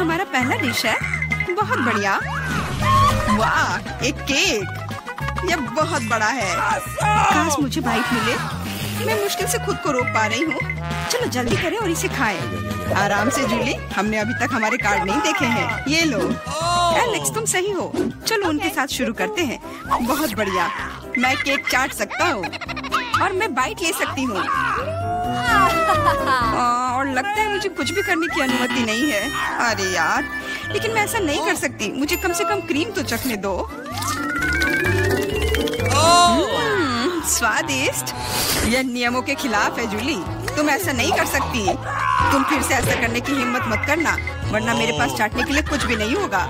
हमारा पहला डिश है। बहुत बढ़िया। वाह, एक केक। यह बहुत बड़ा है। काश मुझे बाइट मिले। मैं मुश्किल से खुद को रोक पा रही हूँ। चलो जल्दी करें और इसे खाएं। आराम से जूली, हमने अभी तक हमारे कार्ड नहीं देखे हैं। ये लो। एलेक्स, तुम सही हो। चलो उनके साथ शुरू करते हैं। बहुत बढ़िया। मैं केक चाट सकता हूँ और मैं बाइट ले सकती हूँ। और लगता है मुझे कुछ भी करने की अनुमति नहीं है। अरे यार, लेकिन मैं ऐसा नहीं कर सकती। मुझे कम से कम क्रीम तो चखने दो। स्वादिष्ट। यह नियमों के खिलाफ है जूली। तुम ऐसा नहीं कर सकती। तुम फिर से ऐसा करने की हिम्मत मत करना, वरना मेरे पास चाटने के लिए कुछ भी नहीं होगा।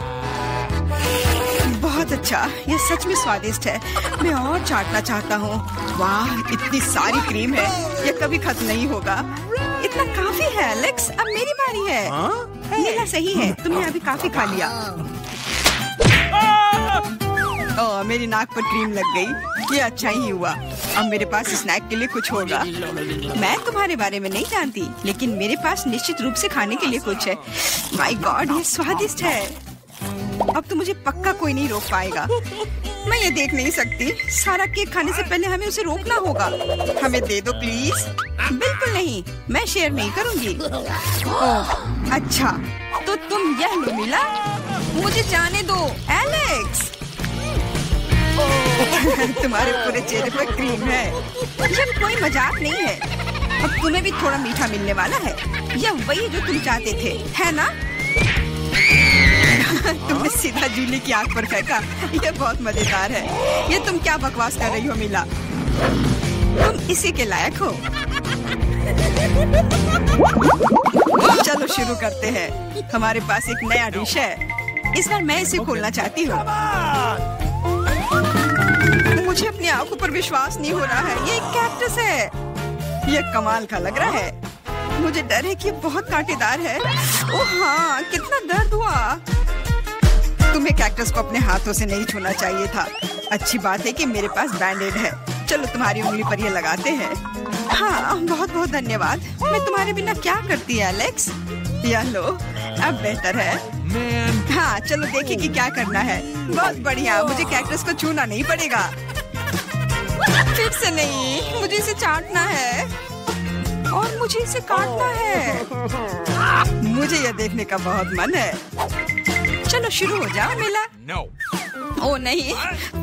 बहुत अच्छा, यह सच में स्वादिष्ट है। मैं और चाटना चाहता हूँ। वाह, इतनी सारी क्रीम है। यह कभी खत्म नहीं होगा। इतना काफी है एलेक्स, अब मेरी बारी है। नीला सही है, तुमने अभी काफी खा लिया। ओह, मेरी नाक पर क्रीम लग गई। ये अच्छा ही हुआ। अब मेरे पास स्नैक के लिए कुछ होगा। मैं तुम्हारे बारे में नहीं जानती, लेकिन मेरे पास निश्चित रूप से खाने के लिए कुछ है। माय गॉड, ये स्वादिष्ट है। अब तो मुझे पक्का कोई नहीं रोक पाएगा। मैं ये देख नहीं सकती। सारा केक खाने से पहले हमें उसे रोकना होगा। हमें दे दो प्लीज। बिल्कुल नहीं, मैं शेयर नहीं करूंगी। ओह अच्छा, तो तुम यह लो मिला। मुझे जाने दो एलेक्स। तुम्हारे पूरे चेहरे पर क्रीम है। यह कोई मजाक नहीं है। अब तुम्हें भी थोड़ा मीठा मिलने वाला है। यह वही जो तुम चाहते थे, है ना? तुमने सीधा जूली की आंख पर फेंका। यह बहुत मजेदार है। ये तुम क्या बकवास कर रही हो मिला? तुम इसी के लायक हो। चलो शुरू करते हैं। हमारे पास एक नया डिश है। इस बार मैं इसे खोलना चाहती हूँ। मुझे अपनी आंखों पर विश्वास नहीं हो रहा है। ये एक कैक्टस है। ये कमाल का लग रहा है। मुझे डर है कि ये बहुत कांटेदार है। ओह हाँ, कितना दर्द हुआ। तुम्हें कैक्टस को अपने हाथों से नहीं छूना चाहिए था। अच्छी बात है कि मेरे पास बैंडेड है। चलो तुम्हारी उंगली पर ये लगाते हैं। हाँ, बहुत बहुत धन्यवाद। मैं तुम्हारे बिना क्या करती है एलेक्स? यह लो, अब बेहतर है। हाँ, चलो देखें कि क्या करना है। बहुत बढ़िया, मुझे कैक्टस को छूना नहीं पड़ेगा। फिर से नहीं, मुझे इसे चाटना है और मुझे इसे काटना है। मुझे यह देखने का बहुत मन है। चलो शुरू हो जाओ मिला। ओ नहीं,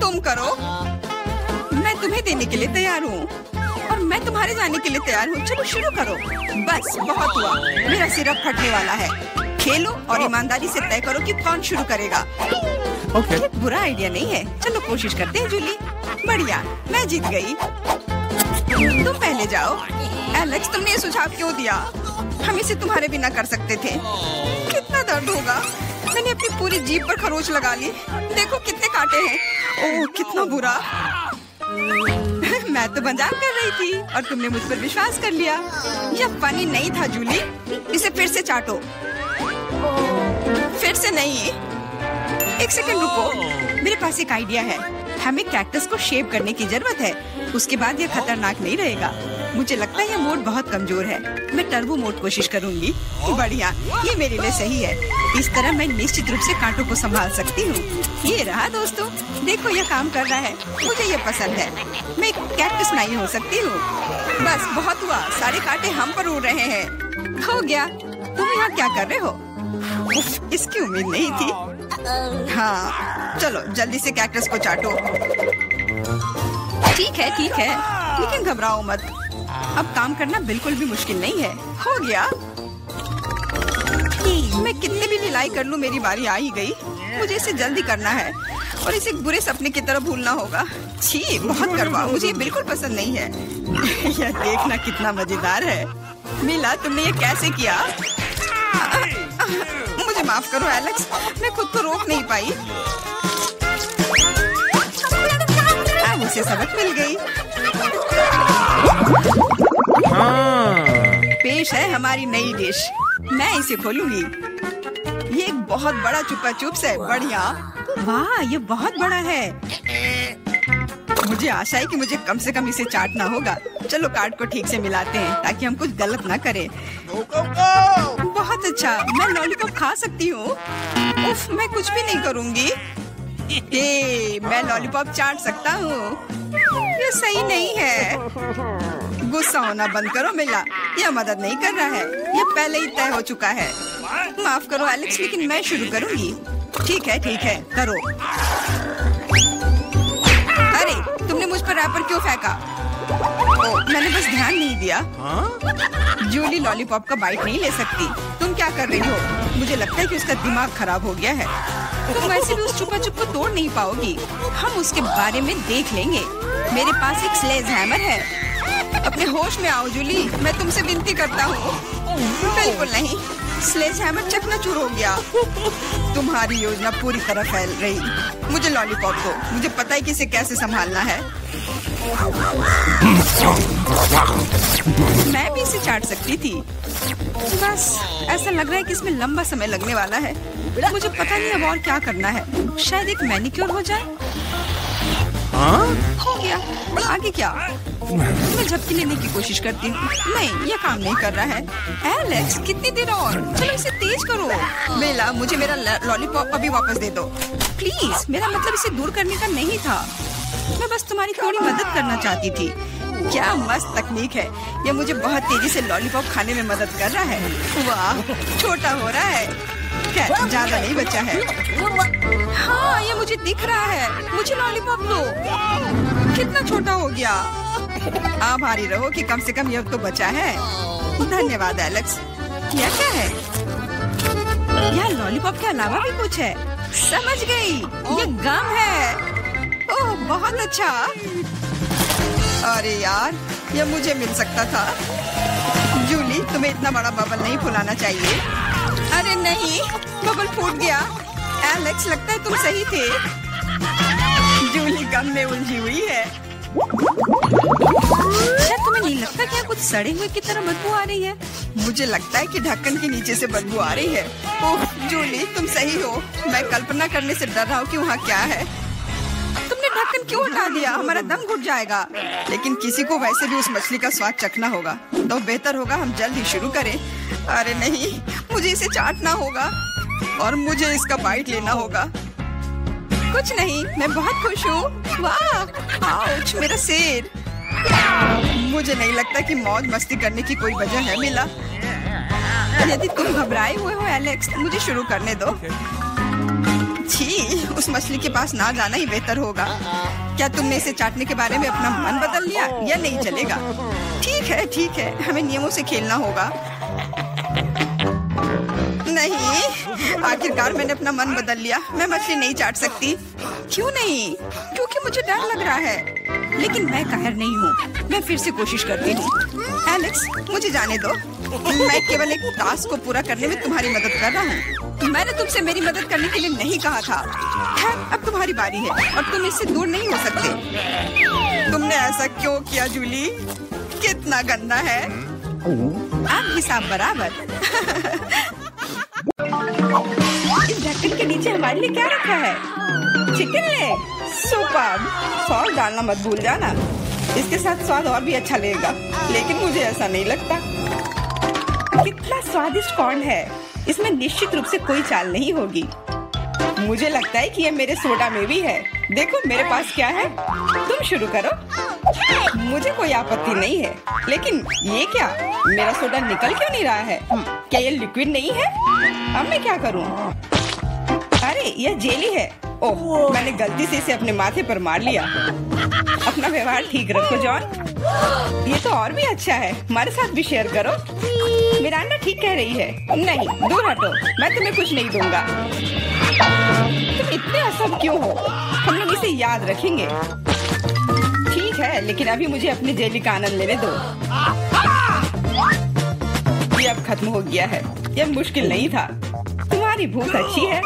तुम करो। मैं तुम्हें देने के लिए तैयार हूँ और मैं तुम्हारे जाने के लिए तैयार हूँ। चलो शुरू करो। बस बहुत हुआ, मेरा सिरप फटने वाला है। खेलो और ईमानदारी से तय करो कि कौन शुरू करेगा। ये बुरा आइडिया नहीं है। चलो कोशिश करते हैं जूली। बढ़िया, मैं जीत गई। तुम पहले जाओ। एलेक्स, तुमने ये सुझाव क्यों दिया? हम इसे तुम्हारे बिना कर सकते थे। कितना दर्द होगा। मैंने अपनी पूरी जीभ पर खरोच लगा ली। देखो कितने कांटे हैं। ओह कितना बुरा। मैं तो मजाक कर रही थी और तुमने मुझ पर विश्वास कर लिया। यह फनी नहीं था जूली। इसे फिर से चाटो। फिर से नहीं। एक सेकंड रुको, मेरे पास एक आइडिया है। हमें कैक्टस को शेप करने की जरूरत है। उसके बाद यह खतरनाक नहीं रहेगा। मुझे लगता है यह मोड बहुत कमजोर है। मैं टर्बो मोड कोशिश करूंगी। बढ़िया, ये मेरे लिए सही है। इस तरह मैं निश्चित रूप से कांटों को संभाल सकती हूँ। ये रहा दोस्तों, देखो यह काम कर रहा है। मुझे यह पसंद है। मैं एक कैक्टस नहीं हो सकती हूँ। बस बहुत हुआ, सारे कांटे हम पर उड़ रहे हैं। हो गया। तुम यहाँ क्या कर रहे हो? उफ, इसकी उम्मीद नहीं थी। हाँ, चलो जल्दी से कैक्टस को चाटो। ठीक है, लेकिन घबराओ मत। अब काम करना बिल्कुल भी मुश्किल नहीं है। हो गया। मैं कितने भी ढिलाई कर लूं, मेरी बारी आ ही गई। मुझे इसे जल्दी करना है और इसे बुरे सपने की तरह भूलना होगा। छी, बहुत कड़वा। मुझे ये बिल्कुल पसंद नहीं है। यह देखना कितना मजेदार है। मिला, तुमने ये कैसे किया? मुझे माफ करो एलेक्स, मैं खुद को रोक नहीं पाई। अब उसे सबक मिल गई। पेश है हमारी नई डिश। मैं इसे खोलूंगी। ये एक बहुत बड़ा चुपा चुप्स है। बढ़िया। वाह, ये बहुत बड़ा है। मुझे आशा है कि मुझे कम से कम इसे चाटना होगा। चलो कार्ड को ठीक से मिलाते हैं ताकि हम कुछ गलत ना करें। बहुत अच्छा, मैं लॉलीपॉप खा सकती हूँ। उफ, मैं कुछ भी नहीं करूँगी। मैं लॉलीपॉप चाट सकता हूँ। ये सही नहीं है। गुस्सा होना बंद करो मिला, यह मदद नहीं कर रहा है। यह पहले ही तय हो चुका है। माफ करो एलेक्स, लेकिन मैं शुरू करूँगी। ठीक है, करो। अरे, तुमने मुझ पर रैपर क्यों फेंका? मैंने बस ध्यान नहीं दिया। जूली लॉलीपॉप का बाइट नहीं ले सकती। तुम क्या कर रही हो? मुझे लगता है कि उसका दिमाग खराब हो गया है। तुम वैसे भी उस चुपा चुप को तोड़ नहीं पाओगी। हम उसके बारे में देख लेंगे। मेरे पास एक स्लेज हैमर है। अपने होश में आओ जूली, मैं तुमसे विनती करता हूँ। बिल्कुल नहीं, स्लेज हैमर चकनाचूर हो गया। तुम्हारी योजना पूरी तरह फैल रही। मुझे लॉलीपॉप दो, मुझे पता है कि इसे कैसे संभालना है। मैं भी इसे चाट सकती थी। बस ऐसा लग रहा है कि इसमें लंबा समय लगने वाला है। मुझे पता नहीं अब और क्या करना है। शायद एक मैनिक्योर हो जाए। हो गया। आगे क्या? मैं झपकी लेने की कोशिश करती हूँ। नहीं, यह काम नहीं कर रहा है। एलेक्स, कितनी देर और? चलो इसे तेज करो। बेला, मुझे मेरा लॉलीपॉप अभी वापस दे दो प्लीज। मेरा मतलब इसे दूर करने का नहीं था। मैं बस तुम्हारी थोड़ी मदद करना चाहती थी। क्या मस्त तकनीक है। यह मुझे बहुत तेजी से लॉलीपॉप खाने में मदद कर रहा है। वाह, छोटा हो रहा है। क्या ज्यादा नहीं बचा है? हाँ, ये मुझे दिख रहा है। मुझे लॉलीपॉप दो। कितना छोटा हो गया। आभारी रहो कि कम से कम यह तो बचा है। धन्यवाद एलेक्स। यह क्या है? यह लॉलीपॉप के अलावा भी कुछ है। समझ गई, ये गम है। ओह, बहुत अच्छा। अरे यार, यह मुझे मिल सकता था। जूली, तुम्हें इतना बड़ा बबल नहीं फुलाना चाहिए। अरे नहीं, बबल फूट गया। एलेक्स, लगता है तुम सही थे। जूली गम में उलझी हुई है। क्या तुम्हें नहीं लगता कि कुछ सड़े हुए की तरह बदबू आ रही है? मुझे लगता है कि ढक्कन के नीचे से बदबू आ रही है। ओह जूली, तुम सही हो। मैं कल्पना करने से डर रहा हूँ कि वहाँ क्या है। तुमने ढक्कन क्यों हटा दिया? हमारा दम घुट जाएगा। लेकिन किसी को वैसे भी उस मछली का स्वाद चखना होगा, तो बेहतर होगा हम जल्द ही शुरू करें। अरे नहीं, मुझे इसे चाटना होगा और मुझे इसका बाइट लेना होगा। कुछ नहीं, मैं बहुत खुश हूँ। वाह, आउच, मेरा सिर। मुझे नहीं लगता कि मौज मस्ती करने की कोई वजह है मिला। यदि तुम घबराए हुए हो एलेक्स, मुझे शुरू करने दो। छी, उस मछली के पास ना जाना ही बेहतर होगा। क्या तुमने इसे चाटने के बारे में अपना मन बदल लिया? या नहीं चलेगा? ठीक है, हमें नियमों से खेलना होगा। नहीं, आखिरकार मैंने अपना मन बदल लिया। मैं मछली नहीं चाट सकती। क्यों नहीं? क्योंकि मुझे डर लग रहा है। लेकिन मैं कायर नहीं हूँ। मैं फिर से कोशिश करती हूँ। एलेक्स, मुझे जाने दो। मैं केवल एक टास्क को पूरा करने में तुम्हारी मदद कर रहा हूँ। मैंने तुमसे मेरी मदद करने के लिए नहीं कहा था। अब तुम्हारी बारी है और तुम इससे दूर नहीं हो सकते। तुमने ऐसा क्यों किया जूली? कितना गंदा है। अब हिसाब बराबर। इस ढक्कन के नीचे हमारे लिए क्या रखा है? Chicken leg. सुपर्ब। सॉस डालना मत भूल जाना। इसके साथ स्वाद और भी अच्छा लगेगा। लेकिन मुझे ऐसा नहीं लगता। कितना स्वादिष्ट कॉर्न है। इसमें निश्चित रूप से कोई चाल नहीं होगी। मुझे लगता है कि ये मेरे सोडा में भी है। देखो मेरे पास क्या है। तुम शुरू करो। मुझे कोई आपत्ति नहीं है। लेकिन ये क्या? मेरा सोडा निकल क्यों नहीं रहा है? क्या ये लिक्विड नहीं है? अब मैं क्या करूं? अरे यह जेली है। ओह, मैंने गलती से इसे अपने माथे पर मार लिया। अपना व्यवहार ठीक रखो जॉन। ये तो और भी अच्छा है। हमारे साथ भी शेयर करो। मिरांडा ठीक कह रही है। नहीं, दूर हटो। मैं तुम्हें कुछ नहीं दूंगा। तुम इतने असम क्यों हो? हम लोग इसे याद रखेंगे। ठीक है, लेकिन अभी मुझे अपनी जेली का आनंद लेने दो। ये अब खत्म हो गया है। यह मुश्किल नहीं था। तुम्हारी भूख अच्छी है।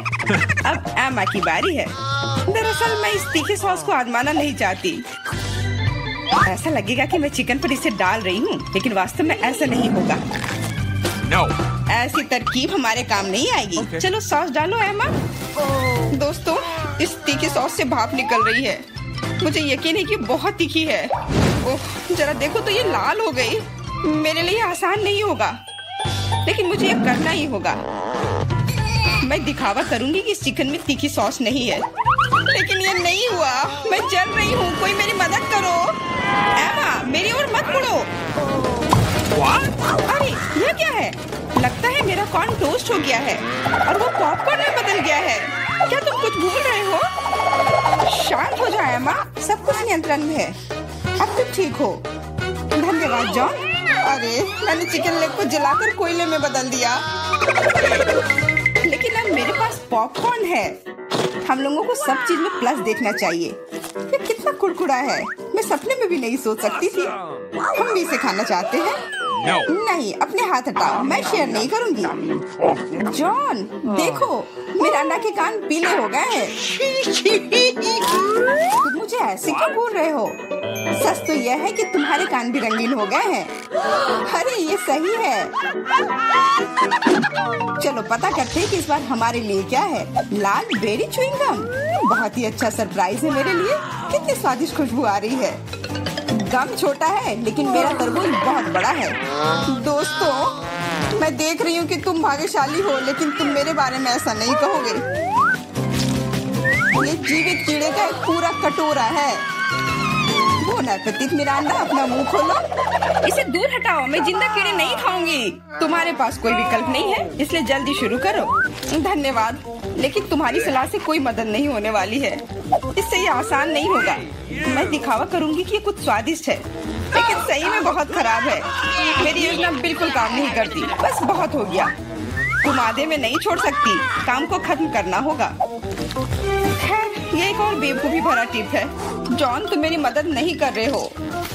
अब एमा की बारी है। दरअसल मैं इस तीखे सॉस को आजमाना नहीं चाहती। ऐसा लगेगा कि मैं चिकन पर इसे डाल रही हूँ, लेकिन वास्तव में ऐसा नहीं होगा। No. ऐसी तरकीब हमारे काम नहीं आएगी। Okay. चलो सॉस डालो एमा। दोस्तों, इस तीखी सॉस से भाप निकल रही है। मुझे यकीन है कि बहुत तीखी है। ओह, जरा देखो तो ये लाल हो गई। मेरे लिए आसान नहीं होगा, लेकिन मुझे ये करना ही होगा। मैं दिखावा करूंगी कि इस चिकन में तीखी सॉस नहीं है, लेकिन ये नहीं हुआ। मैं जल रही हूँ, कोई मेरी मदद करो। एमा, मेरी ओर मत मुड़ो। अरे ये क्या है? लगता है मेरा कॉर्न टोस्ट हो गया है और वो पॉपकॉर्न में बदल गया है। क्या तुम कुछ भूल रहे हो? शांत हो जाओ एमा, सब कुछ नियंत्रण में है। अब तुम ठीक हो। धन्यवाद जॉन। अरे मैंने चिकन लेग को जलाकर कोयले में बदल दिया, लेकिन अब मेरे पास पॉपकॉर्न है। हम लोगों को सब चीज में प्लस देखना चाहिए। ये कितना कुड़कुड़ा है, मैं सपने में भी नहीं सोच सकती थी। हम भी इसे खाना चाहते हैं। नहीं, अपने हाथ हटाओ, मैं शेयर नहीं करूंगी। जॉन देखो, मिरांडा के कान पीले हो गए हैं। तुम मुझे ऐसे क्यों बोल रहे हो? सच तो यह है कि तुम्हारे कान भी रंगीन हो गए हैं। अरे ये सही है। चलो पता करते हैं कि इस बार हमारे लिए क्या है। लाल बेरी च्युइंग गम, बहुत ही अच्छा सरप्राइज है मेरे लिए। कितनी स्वादिष्ट खुशबू आ रही है। गम छोटा है, लेकिन मेरा तरबूज बहुत बड़ा है। दोस्तों, मैं देख रही हूँ कि तुम भाग्यशाली हो, लेकिन तुम मेरे बारे में ऐसा नहीं कहोगे। ये जीवित कीड़े का एक पूरा कटोरा है। बोन एपेटिट मिरांडा, अपना मुंह खोलो। इसे दूर हटाओ, मैं जिंदा कीड़े नहीं खाऊंगी। तुम्हारे पास कोई विकल्प नहीं है, इसलिए जल्दी शुरू करो। धन्यवाद, लेकिन तुम्हारी सलाह से कोई मदद नहीं होने वाली है। इससे ये आसान नहीं होगा। मैं दिखावा करूंगी कि ये कुछ स्वादिष्ट है, लेकिन सही में बहुत खराब है। मेरी योजना बिल्कुल काम नहीं करती। बस बहुत हो गया। तुम आधे में नहीं छोड़ सकती, काम को खत्म करना होगा। खैर, ये एक और बेवकूफी भरा टिप है। जॉन, तुम मेरी मदद नहीं कर रहे हो।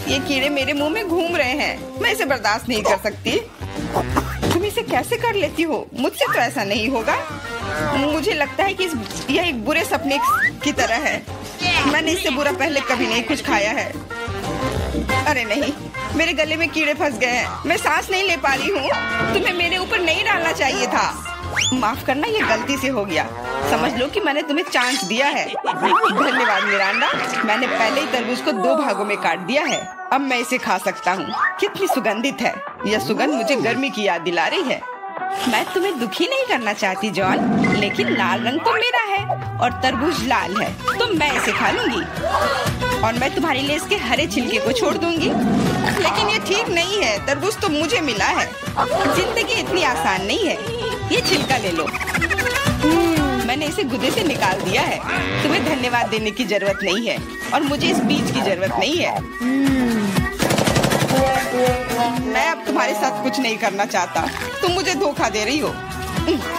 ये कीड़े मेरे मुंह में घूम रहे हैं, मैं इसे बर्दाश्त नहीं कर सकती। तुम इसे कैसे कर लेती हो? मुझसे तो ऐसा नहीं होगा। मुझे लगता है कि यह एक बुरे सपने की तरह है। मैंने इससे बुरा पहले कभी नहीं कुछ खाया है। अरे नहीं, मेरे गले में कीड़े फंस गए हैं। मैं सांस नहीं ले पा रही हूँ। तुम्हें मेरे ऊपर नहीं डालना चाहिए था। माफ करना, ये गलती से हो गया। समझ लो कि मैंने तुम्हें चांस दिया है। धन्यवाद मिरांडा, मैंने पहले ही तरबूज को 2 भागों में काट दिया है। अब मैं इसे खा सकता हूँ। कितनी सुगंधित है। यह सुगंध मुझे गर्मी की याद दिला रही है। मैं तुम्हें दुखी नहीं करना चाहती जॉन, लेकिन लाल रंग तो मेरा है और तरबूज लाल है, तो मैं इसे खा लूंगी। और मैं तुम्हारे लिए इसके हरे छिलके को छोड़ दूंगी। लेकिन ये ठीक नहीं है, तरबूज तो मुझे मिला है। जिंदगी इतनी आसान नहीं है। ये छिलका ले लो। मैंने इसे गुदे से निकाल दिया है। तुम्हें धन्यवाद देने की जरूरत नहीं है और मुझे इस बीज की जरूरत नहीं है। मैं अब तुम्हारे साथ कुछ नहीं करना चाहता। तुम मुझे धोखा दे रही हो।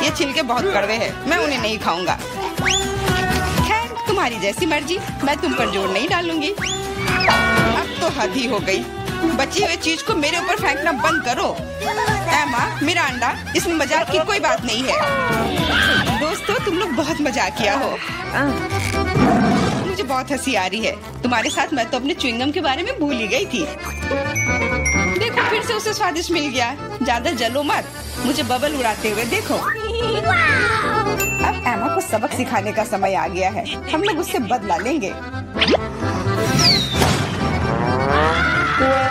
ये छिलके बहुत कड़वे हैं, मैं उन्हें नहीं खाऊंगा। खैर, तुम्हारी जैसी मर्जी, मैं तुम पर जोर नहीं डालूंगी। अब तो हद ही हो गई। बची हुई चीज को मेरे ऊपर फेंकना बंद करो। एमा, मिरांडा, इसमें मजाक की कोई बात नहीं है। दोस्तों, तुम लोग बहुत मजाक किया हो। मुझे बहुत हंसी आ रही है। तुम्हारे साथ मैं तो अपने च्युइंगम के बारे में भूल ही गई थी। देखो, फिर से उसे स्वादिष्ट मिल गया। ज्यादा जलो मत, मुझे बबल उड़ाते हुए देखो। अब एमा को सबक सिखाने का समय आ गया है। हम लोग उससे बदला लेंगे।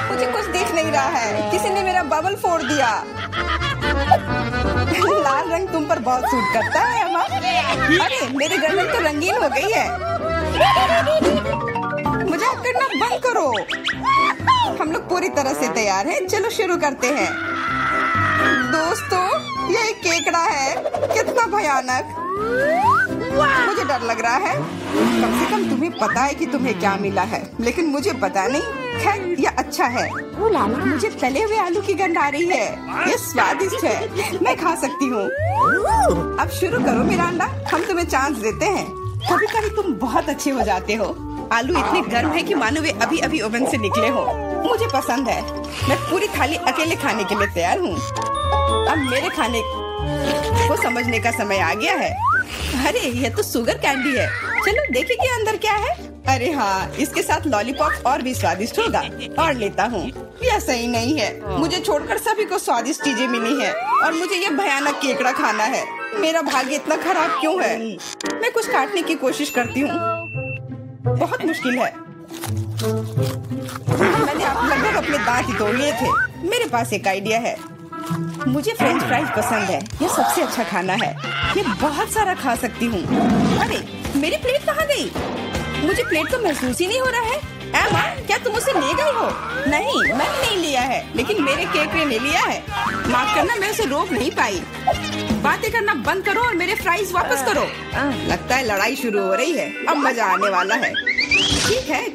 मुझे कुछ दिख नहीं रहा है। किसी ने मेरा बबल फोड़ दिया। लाल रंग तुम पर बहुत सूट करता है एमा। अरे, मेरी गर्दन तो रंगीन हो गई है। मजाक करना बंद करो। हम लोग पूरी तरह से तैयार हैं। चलो शुरू करते हैं। दोस्तों, ये एक केकड़ा है। कितना भयानक। मुझे डर लग रहा है। कम से कम तुम्हें पता है कि तुम्हें क्या मिला है, लेकिन मुझे पता नहीं। खैर, यह अच्छा है। मुझे तले हुए आलू की गंध आ रही है। ये स्वादिष्ट है, मैं खा सकती हूँ। अब शुरू करो मिरांडा, हम तुम्हें चांस देते हैं। कभी कभी तुम बहुत अच्छे हो जाते हो। आलू इतने गर्म है कि मानो वे अभी अभी ओवन से निकले हो। मुझे पसंद है। मैं पूरी थाली अकेले खाने के लिए तैयार हूँ। अब मेरे खाने को समझने का समय आ गया है। अरे, यह तो शुगर कैंडी है। चलो देखें कि अंदर क्या है। अरे हाँ, इसके साथ लॉलीपॉप और भी स्वादिष्ट होगा। और लेता हूँ। यह सही नहीं है। मुझे छोड़कर सभी को स्वादिष्ट चीजें मिली हैं और मुझे यह भयानक केकड़ा खाना है। मेरा भाग्य इतना खराब क्यों है? मैं कुछ काटने की कोशिश करती हूँ। बहुत मुश्किल है। मैंने लगभग अपने दांत ही तोड़ लिए थे। मेरे पास एक आइडिया है। मुझे फ्रेंच फ्राइज पसंद है। यह सबसे अच्छा खाना है। ये बहुत सारा खा सकती हूँ। अरे मेरी प्लेट कहाँ गई? मुझे प्लेट तो महसूस ही नहीं हो रहा है। एमा, क्या तुम उसे ले गई हो? नहीं, मैंने नहीं लिया है, लेकिन मेरे केकड़े ने लिया है। माफ करना, मैं उसे रोक नहीं पाई। बातें करना बंद करो और मेरे फ्राइज वापस करो। लगता है लड़ाई शुरू हो रही है। अब मजा आने वाला है।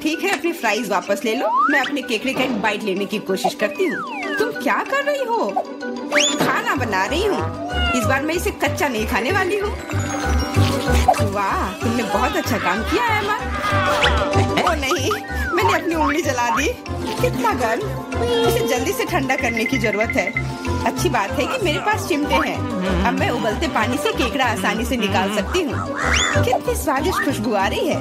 ठीक है, अपनी फ्राइज वापस ले लो। मैं अपने केकड़े का एक बाइट लेने की कोशिश करती हूँ। तुम क्या कर रही हो? खाना बना रही हूँ। इस बार मैं इसे कच्चा नहीं खाने वाली हूँ। वाह, तुमने बहुत अच्छा काम किया है एमा। ओ नहीं, मैंने अपनी उंगली जला दी। कितना गर्म। इसे जल्दी से ठंडा करने की जरूरत है। अच्छी बात है कि मेरे पास चिमटे हैं। अब मैं उबलते पानी से केकड़ा आसानी से निकाल सकती हूँ। कितनी स्वादिष्ट खुशबू आ रही है।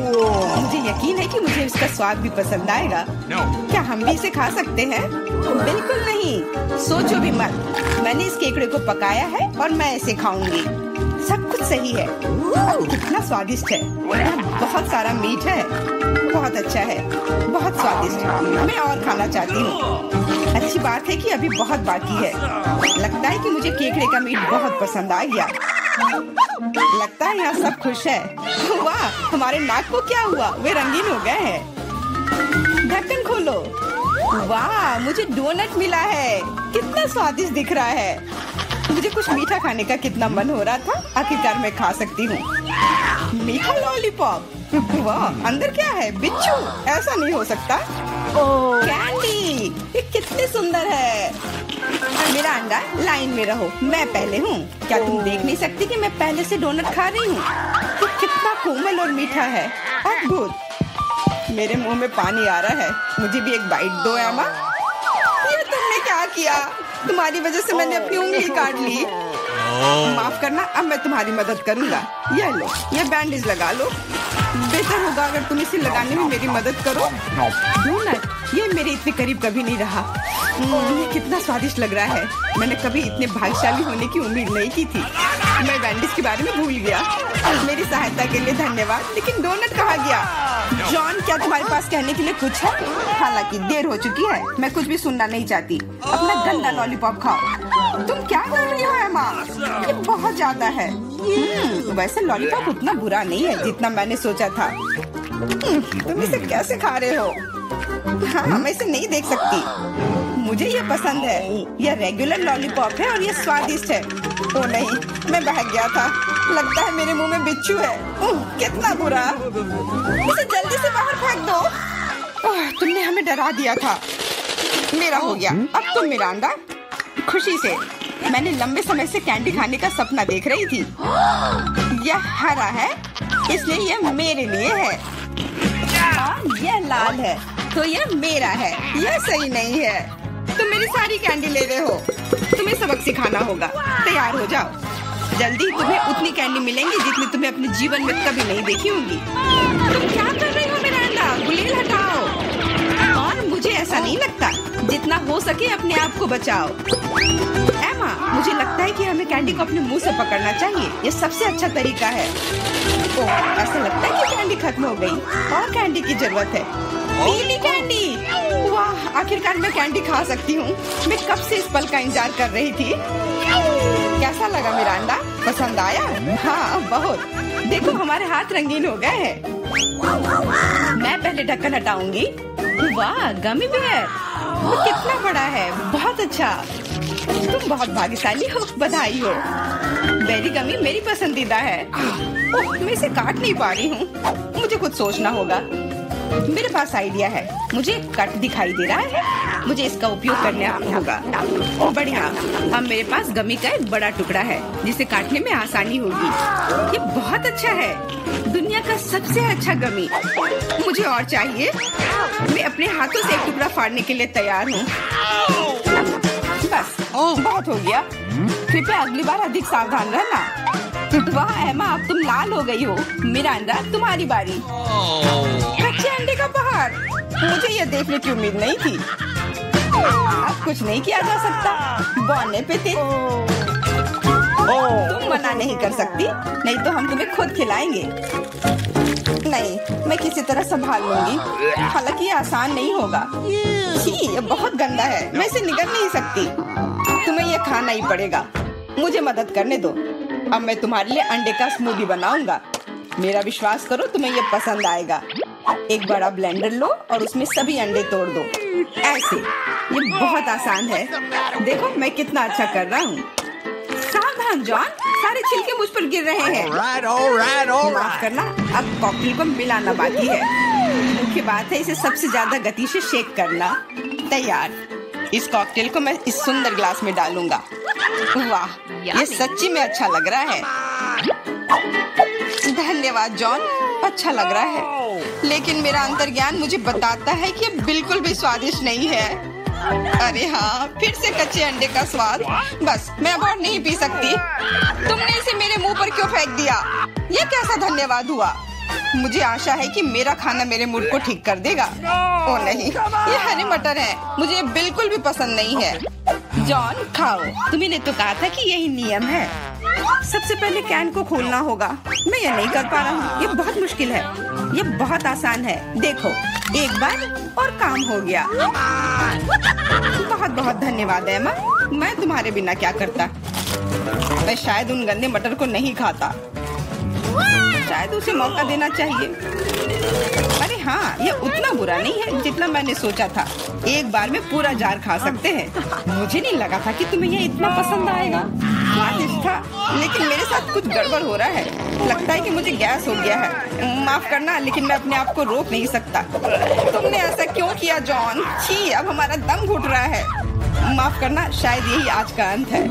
मुझे यकीन है कि मुझे इसका स्वाद भी पसंद आएगा। क्या हम भी इसे खा सकते हैं? बिल्कुल नहीं, सोचो भी मत। मैंने इस केकड़े को पकाया है और मैं इसे खाऊंगी। सब कुछ सही है। कितना स्वादिष्ट है। बहुत सारा मीठ है। बहुत अच्छा है, बहुत स्वादिष्ट। मैं और खाना चाहती हूँ। अच्छी बात है कि अभी बहुत बाकी है। लगता है कि मुझे केकड़े का मीट बहुत पसंद आ गया। लगता है यहाँ सब खुश है। वाह, हमारे नाक को क्या हुआ? वे रंगीन हो गए हैं। ढक्कन खोलो। वाह, मुझे डोनट मिला है। कितना स्वादिष्ट दिख रहा है। मुझे कुछ मीठा खाने का कितना मन हो रहा था। आखिरकार मैं खा सकती हूँ। मीठा लॉलीपॉप। वाह, अंदर क्या है? बिच्छू? ऐसा नहीं हो सकता। कैंडी, ये कितनी सुंदर है। मेरा अंडा, लाइन में रहो। मैं पहले हूँ। क्या तुम देख नहीं सकती कि मैं पहले से डोनट खा रही हूँ? तो कितना कोमल और मीठा है। अद्भुत। मेरे मुंह में पानी आ रहा है। मुझे भी एक बाइट दो एमा। ये तुमने क्या किया? तुम्हारी वजह से मैंने अपनी उंगली काट ली। माफ करना, अब मैं तुम्हारी मदद करूंगा। ये लो, ये बैंडेज लगा लो। बेहतर होगा अगर तुम इसे लगाने में मेरी मदद करो। डोनट, ये मेरे इतने करीब कभी नहीं रहा। ये कितना स्वादिष्ट लग रहा है। मैंने कभी इतने भाग्यशाली होने की उम्मीद नहीं की थी। मैं बैंडेज के बारे में भूल गया। मेरी सहायता के लिए धन्यवाद। लेकिन डोनट कहाँ गया? जॉन, क्या तुम्हारे पास कहने के लिए कुछ है? हालांकि देर हो चुकी है। मैं कुछ भी सुनना नहीं चाहती। अपना गंदा लॉलीपॉप खाओ। तुम क्या कर रही हो एमा? ये बहुत ज्यादा है। वैसे लॉलीपॉप उतना बुरा नहीं है जितना मैंने सोचा था। तुम इसे कैसे खा रहे हो? हाँ, मैं इसे नहीं देख सकती। मुझे ये पसंद है। यह रेगुलर लॉलीपॉप है और ये स्वादिष्ट है। ओ नहीं, मैं बहक गया था। लगता है मेरे मुंह में बिच्छू है। कितना बुरा। इसे जल्दी से बाहर फेंक दो। तुमने हमें डरा दिया था। मेरा हो गया। अब तुम मेरा अंडा। खुशी से। मैंने लंबे समय से कैंडी खाने का सपना देख रही थी। यह हरा है, इसलिए यह मेरे लिए है। और यह लाल है, तो यह मेरा है। यह सही नहीं है। तुम मेरी सारी कैंडी ले रहे हो। तुम्हें सबक सिखाना होगा। तैयार हो जाओ। जल्दी तुम्हें उतनी कैंडी मिलेंगी जितनी तुम्हें अपने जीवन में कभी नहीं देखी होंगी। तुम क्या कर रही हो मेरा अंडा? गुलेल हटाओ। और मुझे ऐसा नहीं लगता। जितना हो सके अपने आप को बचाओ। एमा, मुझे लगता है कि हमें कैंडी को अपने मुंह से पकड़ना चाहिए। ये सबसे अच्छा तरीका है। ऐसा लगता है कि कैंडी खत्म हो गई। और कैंडी की जरूरत है। पीली कैंडी। वाह, आखिरकार मैं कैंडी खा सकती हूँ। मैं कब से इस पल का इंतजार कर रही थी। कैसा लगा मेरा अंडा? पसंद आया? हाँ, बहुत। देखो, हमारे हाथ रंगीन हो गए हैं। मैं पहले ढक्कन हटाऊंगी। वाह, गमी बेयर। वो कितना बड़ा है। बहुत अच्छा। तुम बहुत भाग्यशाली हो। बधाई हो। बेरी गमी मेरी पसंदीदा है। मैं इसे काट नहीं पा रही हूँ। मुझे कुछ सोचना होगा। मेरे पास आइडिया है। मुझे कट दिखाई दे रहा है। मुझे इसका उपयोग करना होगा। बढ़िया। अब मेरे पास गमी का एक बड़ा टुकड़ा है जिसे काटने में आसानी होगी। ये बहुत अच्छा है। दुनिया का सबसे अच्छा गमी। मुझे और चाहिए। मैं अपने हाथों से एक टुकड़ा फाड़ने के लिए तैयार हूँ। बस, बहुत हो गया। कृपया अगली बार अधिक सावधान रहना। वाह एमा, अब तुम लाल हो गई हो। मिरांडा, तुम्हारी बारी। कच्चे अंडे का पहाड़। मुझे यह देखने की उम्मीद नहीं थी। अब कुछ नहीं किया जा सकता। बौने पे थे। तुम मना नहीं कर सकती, नहीं तो हम तुम्हें खुद खिलाएंगे। नहीं, मैं किसी तरह संभाल लूंगी। हालांकि ये आसान नहीं होगा। छी, ये बहुत गंदा है, मैं इसे निगल नहीं सकती। तुम्हें ये खाना ही पड़ेगा। मुझे मदद करने दो। अब मैं तुम्हारे लिए अंडे का स्मूदी बनाऊंगा। मेरा विश्वास करो, तुम्हें ये पसंद आएगा। एक बड़ा ब्लेंडर लो और उसमें सभी अंडे तोड़ दो। ऐसे, ये बहुत आसान है। देखो मैं कितना अच्छा कर रहा हूँ। सावधान जॉन, सारे छिलके मुझ पर गिर रहे हैं। माफ करना, अब कॉकटेल को मिलाना बाकी है। मुख्य बात है इसे सबसे ज्यादा गति से शेक करना। तैयार। इस कॉकटेल को मैं इस सुंदर ग्लास में डालूंगा। वाह, ये सच्ची में अच्छा लग रहा है। धन्यवाद जॉन, अच्छा लग रहा है। लेकिन मेरा अंतर्ज्ञान मुझे बताता है कि ये बिल्कुल भी स्वादिष्ट नहीं है। अरे हाँ, फिर से कच्चे अंडे का स्वाद। बस, मैं अब और नहीं पी सकती। तुमने इसे मेरे मुंह पर क्यों फेंक दिया? ये कैसा धन्यवाद हुआ? मुझे आशा है कि मेरा खाना मेरे मूड को ठीक कर देगा। ओ नहीं, ये हरे मटर है। मुझे बिल्कुल भी पसंद नहीं है। जॉन, खाओ। तुम्ही तो कहा था कि यही नियम है। सबसे पहले कैन को खोलना होगा। मैं ये नहीं कर पा रहा हूँ। ये बहुत मुश्किल है। ये बहुत आसान है। देखो, एक बार और काम हो गया। बहुत बहुत धन्यवाद एमा। मैं तुम्हारे बिना क्या करता। मैं शायद उन गंदे मटर को नहीं खाता। शायद उसे मौका देना चाहिए। अरे हाँ, ये उतना बुरा नहीं है जितना मैंने सोचा था। एक बार में पूरा जार खा सकते हैं। मुझे नहीं लगा था कि तुम्हें ये इतना पसंद आएगा। स्वादिष्ट था, लेकिन मेरे साथ कुछ गड़बड़ हो रहा है। लगता है कि मुझे गैस हो गया है। माफ करना, लेकिन मैं अपने आप को रोक नहीं सकता। तुमने ऐसा क्यों किया जॉन? छी, अब हमारा दम घुट रहा है। माफ करना, शायद यही आज का अंत है।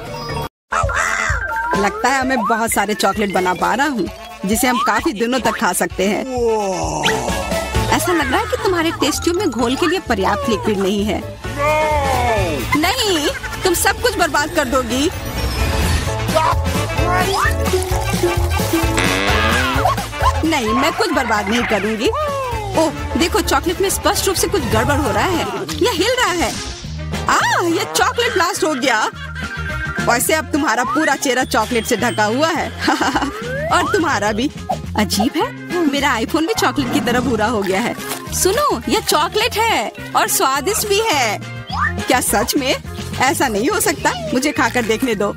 लगता है मैं बहुत सारे चॉकलेट बना पा रहा हूँ, जिसे हम काफी दिनों तक खा सकते हैं। ऐसा लग रहा है कि तुम्हारे टेस्ट ट्यूब में घोल के लिए पर्याप्त लिक्विड नहीं है। नहीं, तुम सब कुछ बर्बाद कर दोगी। नहीं, मैं कुछ बर्बाद नहीं करूंगी। ओह, देखो, चॉकलेट में स्पष्ट रूप से कुछ गड़बड़ हो रहा है। यह हिल रहा है। ये चॉकलेट ब्लास्ट हो गया। वैसे अब तुम्हारा पूरा चेहरा चॉकलेट से ढका हुआ है। और तुम्हारा भी। अजीब है, मेरा आईफोन भी चॉकलेट की तरह भूरा हो गया है। सुनो, यह चॉकलेट है और स्वादिष्ट भी है। क्या सच में? ऐसा नहीं हो सकता। मुझे खाकर देखने दो।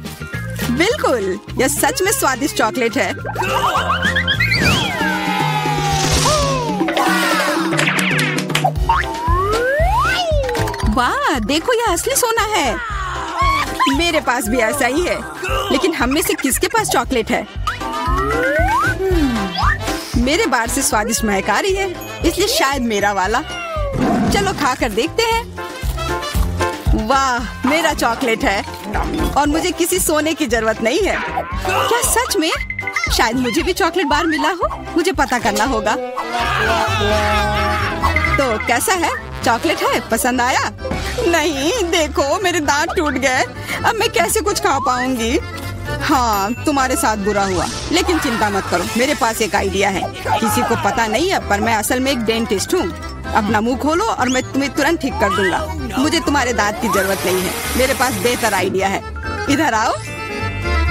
बिल्कुल, यह सच में स्वादिष्ट चॉकलेट है। वाह, देखो, यह असली सोना है। मेरे पास भी ऐसा ही है। लेकिन हम में से किसके पास चॉकलेट है? मेरे बार से स्वादिष्ट महक आ रही है, इसलिए शायद मेरा वाला। चलो खा कर देखते हैं। वाह, मेरा चॉकलेट है और मुझे किसी सोने की जरूरत नहीं है। क्या सच में? शायद मुझे भी चॉकलेट बार मिला हो। मुझे पता करना होगा। तो कैसा है? चॉकलेट है? पसंद आया? नहीं, देखो, मेरे दांत टूट गए। अब मैं कैसे कुछ खा पाऊंगी? हाँ, तुम्हारे साथ बुरा हुआ, लेकिन चिंता मत करो, मेरे पास एक आइडिया है। किसी को पता नहीं है, पर मैं असल में एक डेंटिस्ट हूँ। अपना मुंह खोलो और मैं तुम्हें तुरंत ठीक कर दूंगा। मुझे तुम्हारे दांत की जरूरत नहीं है। मेरे पास बेहतर आइडिया है। इधर आओ।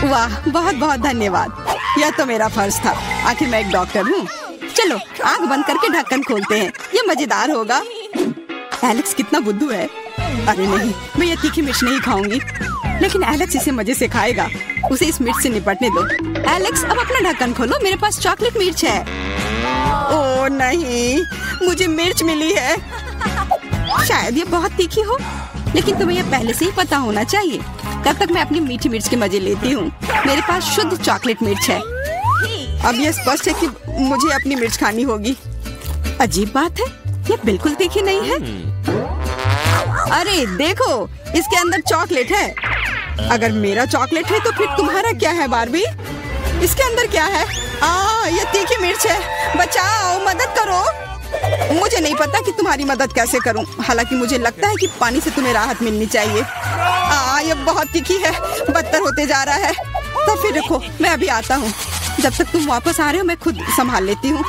वाह, बहुत बहुत धन्यवाद। यह तो मेरा फर्ज था। आखिर मैं एक डॉक्टर हूँ। चलो, आँख बंद करके ढक्कन खोलते हैं। ये मजेदार होगा। एलेक्स कितना बुद्धू है। अरे नहीं, मैं ये तीखी मिर्च नहीं खाऊंगी। लेकिन एलेक्स इसे मजे से खाएगा। उसे इस मिर्च से निपटने दो। एलेक्स, अब अपना ढक्कन खोलो। मेरे पास चॉकलेट मिर्च है। ओह नहीं, मुझे मिर्च मिली है। शायद ये बहुत तीखी हो, लेकिन तुम्हें यह पहले से ही पता होना चाहिए। तब तक मैं अपनी मीठी मिर्च के मजे लेती हूँ। मेरे पास शुद्ध चॉकलेट मिर्च है। अब यह स्पष्ट है कि मुझे अपनी मिर्च खानी होगी। अजीब बात है, ये बिल्कुल तीखी नहीं है। अरे देखो, इसके अंदर चॉकलेट है। अगर मेरा चॉकलेट है तो फिर तुम्हारा क्या है बार्बी? इसके अंदर क्या है? ये तीखी मिर्च है। बचाओ, मदद करो। मुझे नहीं पता कि तुम्हारी मदद कैसे करूं। हालांकि मुझे लगता है कि पानी से तुम्हें राहत मिलनी चाहिए। ये बहुत तीखी है, बदतर होते जा रहा है। तो फिर रखो, मैं अभी आता हूँ। जब तक तुम वापस आ रहे हो मैं खुद संभाल लेती हूँ।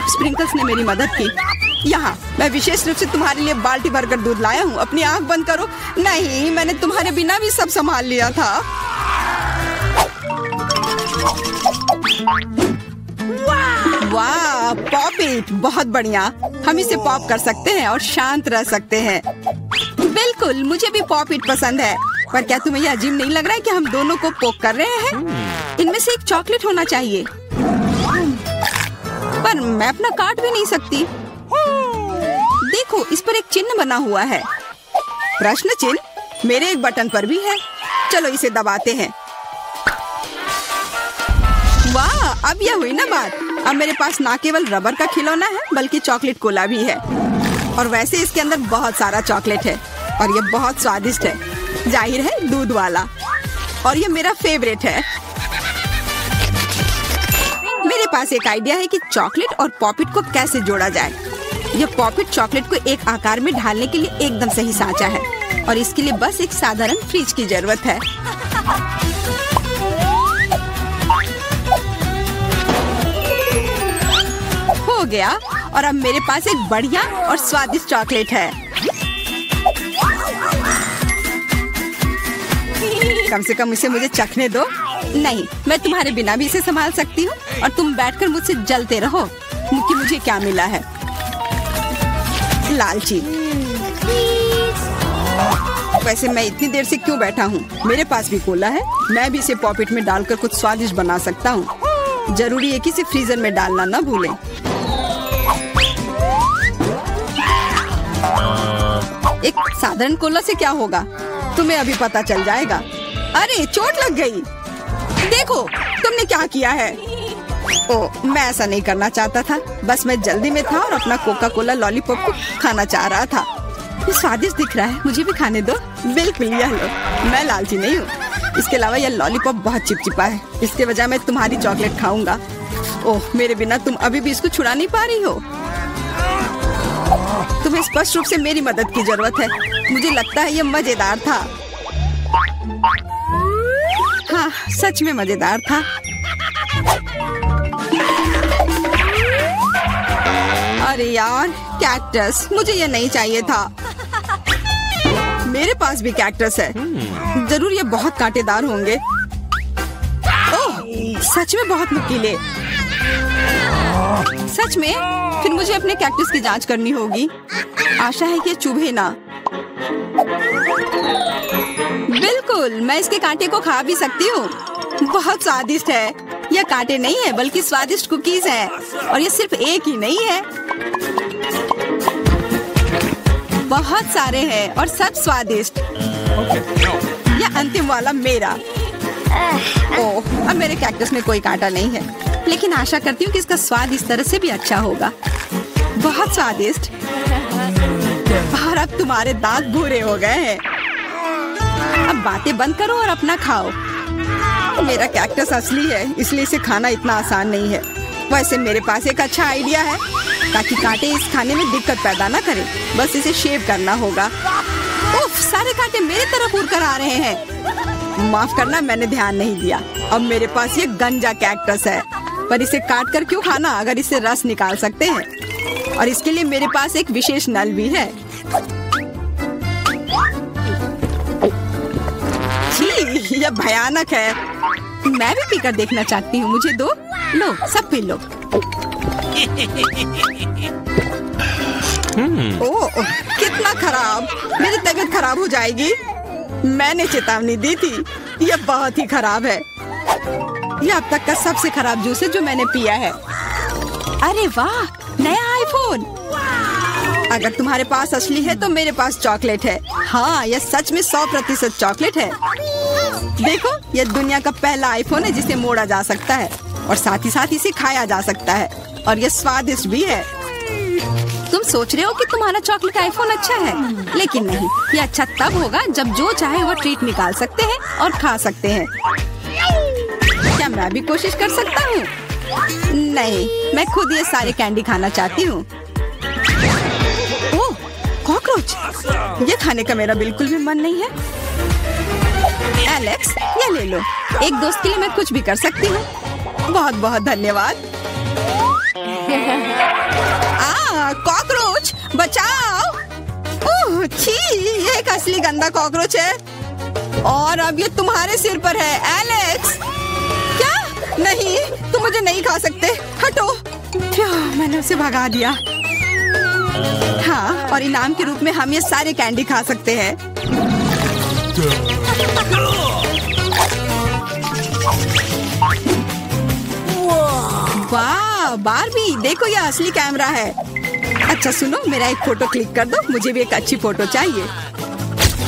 स्प्रिंकल्स ने मेरी मदद की। यहाँ मैं विशेष रूप से तुम्हारे लिए बाल्टी भरकर दूध लाया हूँ। अपनी आँख बंद करो। नहीं, मैंने तुम्हारे बिना भी सब संभाल लिया था। वाह, ग्रेट, बहुत बढ़िया। हम इसे पॉप कर सकते हैं और शांत रह सकते हैं। बिल्कुल, मुझे भी पॉप इट पसंद है। पर क्या तुम्हें यह अजीब नहीं लग रहा है कि हम दोनों को पोक कर रहे हैं? इनमें से एक चॉकलेट होना चाहिए। पर मैं अपना काट भी नहीं सकती। देखो, इस पर एक चिन्ह बना हुआ है। प्रश्न चिन्ह मेरे एक बटन पर भी है। चलो इसे दबाते हैं। वाह, अब यह हुई ना बात। अब मेरे पास ना केवल रबर का खिलौना है बल्कि चॉकलेट कोला भी है। और वैसे इसके अंदर बहुत सारा चॉकलेट है और यह बहुत स्वादिष्ट है। जाहिर है, दूध वाला। और यह मेरा फेवरेट है। मेरे पास एक आइडिया है कि चॉकलेट और पॉपिट को कैसे जोड़ा जाए। यह पॉपिट चॉकलेट को एक आकार में ढालने के लिए एकदम सही सांचा है और इसके लिए बस एक साधारण फ्रिज की जरूरत है। हो गया, और अब मेरे पास एक बढ़िया और स्वादिष्ट चॉकलेट है। कम से कम इसे मुझे चखने दो। नहीं, मैं तुम्हारे बिना भी इसे संभाल सकती हूँ और तुम बैठकर मुझसे जलते रहो कि मुझे क्या मिला है। लालची। वैसे मैं इतनी देर से क्यों बैठा हूँ? मेरे पास भी कोला है। मैं भी इसे पॉकेट में डालकर कुछ स्वादिष्ट बना सकता हूँ। जरूरी है कि इसे फ्रीजर में डालना ना भूलें। एक साधारण कोला से क्या होगा, तुम्हें अभी पता चल जाएगा। अरे, चोट लग गई। देखो, तुमने क्या किया है। ओह, मैं ऐसा नहीं करना चाहता था। बस मैं जल्दी में था और अपना कोका कोला लॉलीपॉप को खाना चाह रहा था। ये स्वादिष्ट दिख रहा है, मुझे भी खाने दो। बिल्कुल, यह लो। मैं लालची नहीं हूँ। इसके अलावा यह लॉलीपॉप बहुत चिपचिपा है। इसके बजाय मैं तुम्हारी चॉकलेट खाऊंगा। ओह, मेरे बिना तुम अभी भी इसको छुड़ा नहीं पा रही हो। तुम्हें स्पष्ट रूप से मेरी मदद की जरूरत है। मुझे लगता है यह मजेदार था। हाँ, सच में मजेदार था। अरे यार, कैक्टस, मुझे ये नहीं चाहिए था। मेरे पास भी कैक्टस है। जरूर ये बहुत कांटेदार होंगे। ओह, सच में बहुत नुकीले। सच में? फिर मुझे अपने कैक्टस की जांच करनी होगी। आशा है कि चुभे ना। बिल्कुल, मैं इसके कांटे को खा भी सकती हूँ। बहुत स्वादिष्ट है। यह कांटे नहीं है बल्कि स्वादिष्ट कुकीज है। और यह सिर्फ एक ही नहीं है, बहुत सारे हैं और सब स्वादिष्ट। यह अंतिम वाला मेरा। ओह, अब मेरे कैक्टस में कोई कांटा नहीं है, लेकिन आशा करती हूँ कि इसका स्वाद इस तरह से भी अच्छा होगा। बहुत स्वादिष्ट। और अब तुम्हारे दांत भूरे हो गए हैं। अब बातें बंद करो और अपना खाओ। मेरा कैक्टस असली है, इसलिए इसे खाना इतना आसान नहीं है। वैसे मेरे पास एक अच्छा आइडिया है ताकि कांटे इस खाने में दिक्कत पैदा ना करें। बस इसे शेव करना होगा। उफ, सारे कांटे मेरे तरफ उड़ कर आ रहे हैं। माफ करना, मैंने ध्यान नहीं दिया। अब मेरे पास ये गंजा कैक्टस है, पर इसे काट कर क्यों खाना अगर इसे रस निकाल सकते हैं। और इसके लिए मेरे पास एक विशेष नल भी है। छी, यह भयानक है। मैं भी पीकर देखना चाहती हूँ। मुझे दो। लो, सब पी लो। ओह, कितना खराब। मेरी तबीयत खराब हो जाएगी। मैंने चेतावनी दी थी। यह बहुत ही खराब है। यह अब तक का सबसे खराब जूस है जो मैंने पिया है। अरे वाह, नया आईफोन। अगर तुम्हारे पास असली है तो मेरे पास चॉकलेट है। हाँ, यह सच में 100% चॉकलेट है। देखो, यह दुनिया का पहला आईफोन है जिसे मोड़ा जा सकता है और साथ ही साथ इसे खाया जा सकता है। और यह स्वादिष्ट भी है। तुम सोच रहे हो कि तुम्हारा चॉकलेट आईफोन अच्छा है, लेकिन नहीं। यह अच्छा तब होगा जब जो चाहे वो ट्रीट निकाल सकते हैं और खा सकते हैं। क्या मैं भी कोशिश कर सकता हूँ? नहीं, मैं खुद ये सारे कैंडी खाना चाहती हूँ। ओह, कॉकरोच। ये खाने का मेरा बिल्कुल भी मन नहीं है। एलेक्स, ये ले लो। एक दोस्त के लिए मैं कुछ भी कर सकती हूँ। बहुत बहुत धन्यवाद। कॉकरोच, बचाओ। ओह, छी, ये एक असली गंदा कॉकरोच है और अब ये तुम्हारे सिर पर है। एलेक्स, क्या? नहीं, तुम मुझे नहीं खा सकते। हटो। मैंने उसे भगा दिया। हाँ, और इनाम के रूप में हम ये सारे कैंडी खा सकते हैं। वाह बारबी, देखो ये असली कैमरा है। अच्छा सुनो, मेरा एक फोटो क्लिक कर दो, मुझे भी एक अच्छी फोटो चाहिए।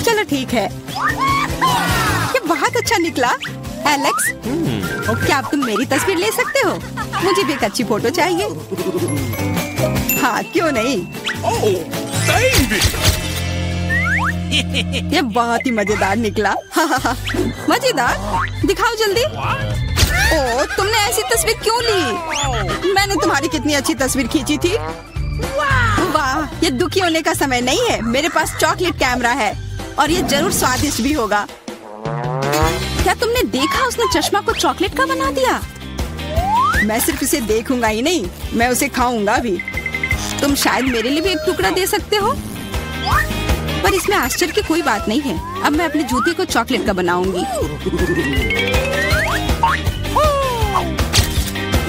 चलो ठीक है। ये बहुत अच्छा निकला। एलेक्स, क्या अब तुम मेरी तस्वीर ले सकते हो? मुझे भी एक अच्छी फोटो चाहिए। हाँ क्यों नहीं। ये बहुत ही मजेदार निकला। मजेदार, दिखाओ जल्दी। ओ, तुमने ऐसी तस्वीर क्यों ली? मैंने तुम्हारी कितनी अच्छी तस्वीर खींची थी। वाह, ये दुखी होने का समय नहीं है। मेरे पास चॉकलेट कैमरा है और ये जरूर स्वादिष्ट भी होगा। क्या तुमने देखा, उसने चश्मा को चॉकलेट का बना दिया। मैं सिर्फ इसे देखूंगा ही नहीं, मैं उसे खाऊंगा भी। तुम शायद मेरे लिए भी एक टुकड़ा दे सकते हो, पर इसमें आश्चर्य की कोई बात नहीं है। अब मैं अपने जूते को चॉकलेट का बनाऊंगी।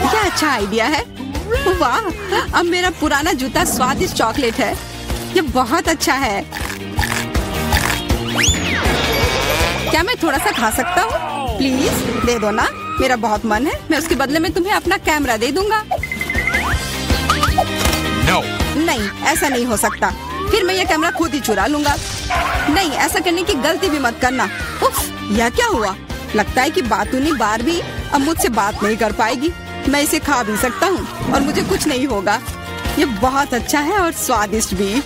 क्या अच्छा आइडिया है। वाह, अब मेरा पुराना जूता स्वादिष्ट चॉकलेट है। ये बहुत अच्छा है। क्या मैं थोड़ा सा खा सकता हूँ? प्लीज दे दो ना, मेरा बहुत मन है। मैं उसके बदले में तुम्हें अपना कैमरा दे दूंगा। No. नहीं, ऐसा नहीं हो सकता। फिर मैं ये कैमरा खुद ही चुरा लूंगा। नहीं, ऐसा करने की गलती भी मत करना। उफ, यह क्या हुआ? लगता है कि बातूनी बारबी अब मुझसे बात नहीं कर पाएगी। मैं इसे खा भी सकता हूँ और मुझे कुछ नहीं होगा। ये बहुत अच्छा है और स्वादिष्ट भी।